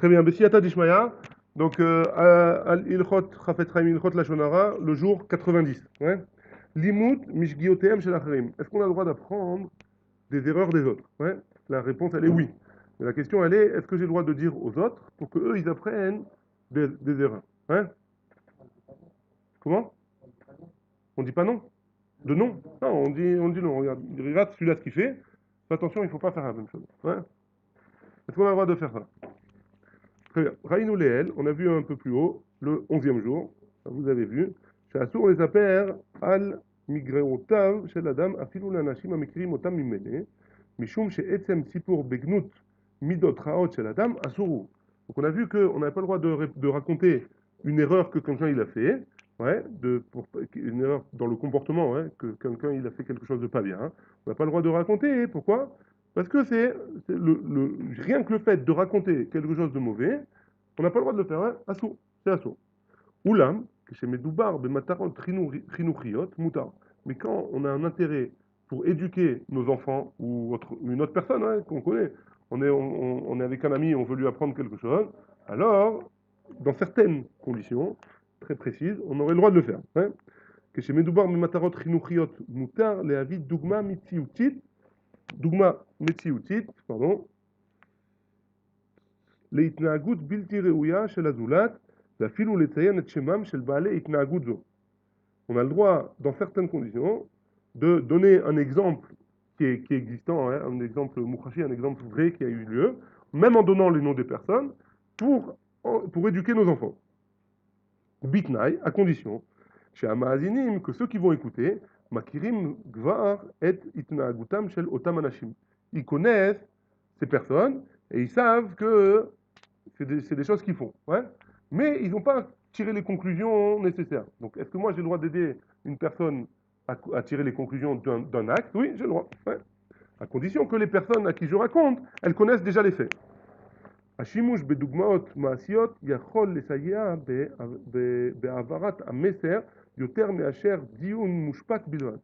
Très bien. Bessiyata Dishmaya. Donc, Al-Ilchot, Chafetz Chaim Ilchot Lashonara, le jour 90. Ouais. Limut Mishgiotem Shel Acharim. Est-ce qu'on a le droit d'apprendre des erreurs des autres? Ouais. La réponse, elle est oui. Mais la question, elle est, est-ce que j'ai le droit de dire aux autres pour qu'eux, ils apprennent des erreurs? Ouais. Comment? On dit pas non? De non? Non, on dit non. Regarde celui-là ce qu'il fait. Fais attention, il ne faut pas faire la même chose. Ouais. Est-ce qu'on a le droit de faire ça? Très bien. Raïnou Leel, on a vu un peu plus haut, le 11e jour, vous avez vu, Shasur les apères al migreotav shel adam afilu lanashim amikrim otam mimene, mishum she'etzem sipur begnut midot raot shel adam asuru. Donc on a vu qu'on n'avait pas le droit de raconter une erreur que quelqu'un il a fait, ouais, une erreur dans le comportement, ouais, que quelqu'un il a fait quelque chose de pas bien. Hein. On n'a pas le droit de raconter. Pourquoi? Parce que rien que le fait de raconter quelque chose de mauvais, on n'a pas le droit de le faire, hein, assourd, c'est assourd. Oulam, chez Medoubar, Bematarot, Chinuchiot, Moutar. Mais quand on a un intérêt pour éduquer nos enfants ou une autre personne hein, qu'on connaît, on est avec un ami, on veut lui apprendre quelque chose, alors, dans certaines conditions très précises, on aurait le droit de le faire. Hein. Que chez Medoubar, Bematarot, Chinuchiot, Moutar, les avis Dougma, Mitziutit, Dougma, Metziutit, pardon, להתנהגות בלתי ראויה של הזולת, ואפילו לציין את שמם של בעלי התנהגות זו. On a le droit, dans certaines conditions, de donner un exemple qui est existant, hein, un exemple mouchachi, un exemple vrai qui a eu lieu, même en donnant les noms des personnes, pour éduquer nos enfants. Bitnaï, à condition, chez Amaazinim, que ceux qui vont écouter, Makirim Gvar et Itnaagutam Shel Otam Anashim. Ils connaissent ces personnes et ils savent que c'est des choses qu'ils font. Ouais. Mais ils n'ont pas tiré les conclusions nécessaires. Donc, est-ce que moi j'ai le droit d'aider une personne à tirer les conclusions d'un acte? Oui, j'ai le droit. Ouais. À condition que les personnes à qui je raconte, elles connaissent déjà les faits. השימוש בדוגמאות מעשיות יכול לסייע בהעברת המסר יותר מאשר דיון מושפט בלבד.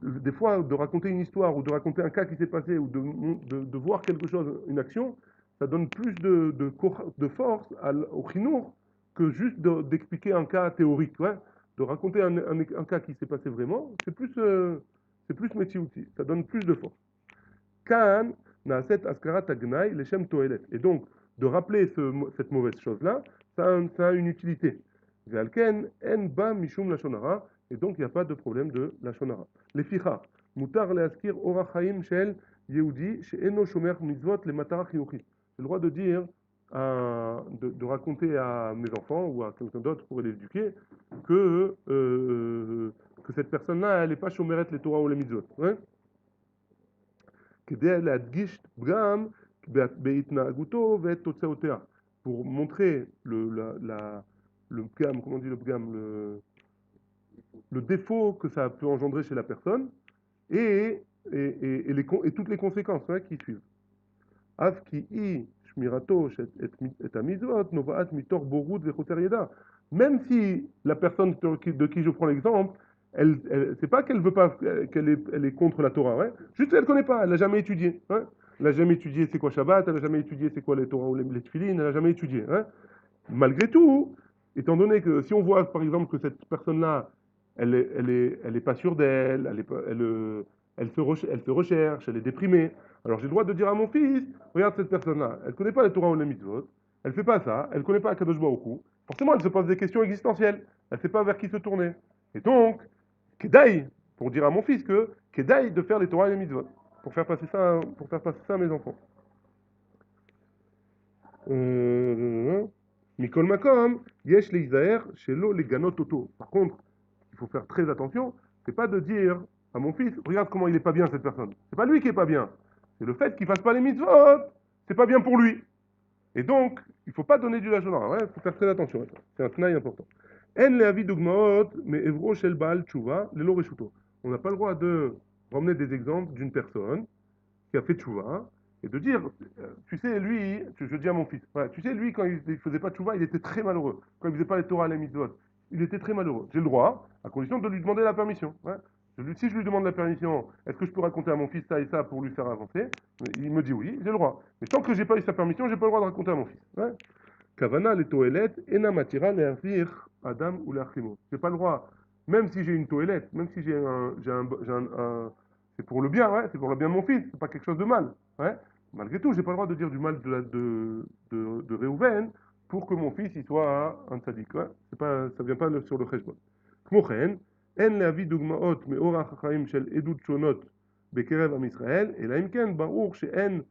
Des fois, de raconter une histoire ou de raconter un cas qui s'est passé ou de voir quelque chose, une action, ça donne plus de force au chinour que juste d'expliquer un cas théorique. Ouais. De raconter un cas qui s'est passé vraiment, c'est plus métier outil. Ça donne plus de force. Kaan naaset askarat agnai leshem toelet. Et donc, de rappeler cette mauvaise chose-là, ça a une utilité. Ve'alken en ba mishum lashonara. Et donc, il n'y a pas de problème de lashonara. Leficha, mutar leaskir orach chaim shel yehudi she'eno shomer mitzvot le matara chinuchi. J'ai le droit de dire, de raconter à mes enfants ou à quelqu'un d'autre pour l'éduquer que cette personne-là, elle n'est pas chomeret les Torah ou les mitzvot. Ouais. כדי להדגיש פגם בהתנהגותו ואת תוצאותיה. Pour montrer le pgam, comment on dit le pgam, le défaut que ça peut engendrer chez la personne et toutes les conséquences hein, qui suivent. אף כי אי שמירתו את המצוות נובעת מתוך בורות וחוסר ידע. Même si la personne de qui je prends l'exemple, c'est pas qu'elle veut pas, elle est contre la Torah, ouais. Juste elle connaît pas, elle n'a jamais étudié. Ouais. Elle n'a jamais étudié c'est quoi Shabbat, elle n'a jamais étudié c'est quoi les Torah ou les Tfilin, elle n'a jamais étudié. Hein. Malgré tout, étant donné que si on voit par exemple que cette personne-là, elle est pas sûre d'elle, elle se recherche, elle est déprimée. Alors j'ai le droit de dire à mon fils, regarde cette personne-là, elle connaît pas les Torah ou les mitzvot, elle fait pas ça, elle connaît pas Akadosh Baruch Hu. Forcément, elle se pose des questions existentielles, elle sait pas vers qui se tourner. Et donc, Kedaï, pour dire à mon fils que Kedaï de faire les Torah et les mitzvot, pour faire passer ça à mes enfants. Mikol Makom, Yesh Leizaer, Shelo Leganot Toto. Par contre, il faut faire très attention, c'est pas de dire à mon fils, regarde comment il est pas bien cette personne. C'est pas lui qui est pas bien. C'est le fait qu'il fasse pas les mitzvot, c'est pas bien pour lui. Et donc, il faut pas donner du lachon hara, il faut faire très attention à ça. C'est un tnaï important. En leavi dogmaot, mais evro shel baal tshuva, lelo reshuto. On n'a pas le droit de ramener des exemples d'une personne qui a fait tshuva et de dire, tu sais, lui, je dis à mon fils, ouais, tu sais, lui, quand il faisait pas tshuva, il était très malheureux. Quand il faisait pas les Torah, les mitzvot, il était très malheureux. J'ai le droit, à condition de lui demander la permission. Ouais. Si je lui demande la permission, est-ce que je peux raconter à mon fils ça et ça pour lui faire avancer? Il me dit oui, j'ai le droit. Mais tant que j'ai pas eu sa permission, j'ai pas le droit de raconter à mon fils. Ouais. Kavana, les toilettes, ena matira le'avir Adam ou l'achimo. J'ai pas le droit, même si j'ai une toilette, même si c'est pour le bien, ouais, c'est pour le bien de mon fils, c'est pas quelque chose de mal, ouais. Malgré tout, j'ai pas le droit de dire du mal de Réhouven pour que mon fils il soit un tzaddik, ouais. C'est pas, ça vient pas sur le cheshbon. כמו כן, אין להביא דוגמאות מאורח החיים של עדות שונות בקרב עם ישראל, אלא אם כן ברור שאין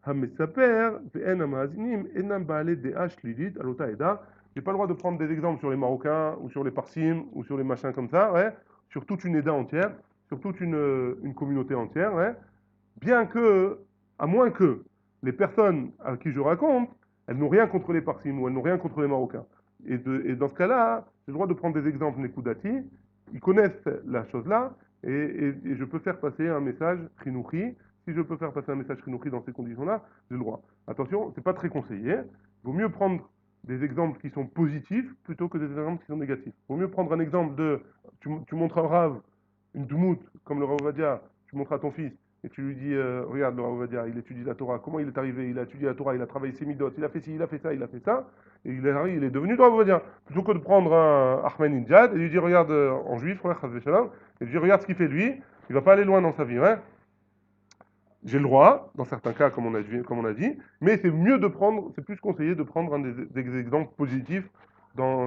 המספר ואין המאזינים אינם בעלי דעה שלילית על אותה עדה. J'ai pas le droit de prendre des exemples sur les Marocains ou sur les Parsim ou sur les machins comme ça, ouais, sur toute une Eda entière, sur toute une communauté entière, ouais. Bien que, à moins que les personnes à qui je raconte, elles n'ont rien contre les Parsim ou elles n'ont rien contre les Marocains. Et dans ce cas-là, j'ai le droit de prendre des exemples Nekudati, ils connaissent la chose-là, et je peux faire passer un message Chinouchi. Si je peux faire passer un message Chinouchi dans ces conditions-là, j'ai le droit. Attention, c'est pas très conseillé. Il vaut mieux prendre des exemples qui sont positifs plutôt que des exemples qui sont négatifs. Il vaut mieux prendre un exemple de, tu montres un rave, une doumout, comme le Rav Ovadia, tu montres à ton fils, et tu lui dis, regarde le Rav Ovadia, il étudie la Torah, comment il est arrivé, il a étudié la Torah, il a travaillé ses midotes, il a fait ci, il a fait ça, il a fait ça, et il est devenu Rav Ovadia. Plutôt que de prendre un Ahmed Injad et lui dire, regarde, en juif, frère, et lui dire, regarde ce qu'il fait lui, il va pas aller loin dans sa vie, hein. J'ai le droit, dans certains cas, comme on a dit, mais c'est mieux de prendre, c'est plus conseillé de prendre des exemples positifs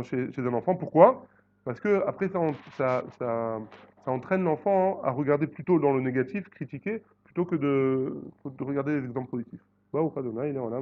chez un enfant. Pourquoi? Parce que après, ça entraîne l'enfant à regarder plutôt dans le négatif, critiquer, plutôt que de regarder les exemples positifs. Bah, ou pas de il est en là,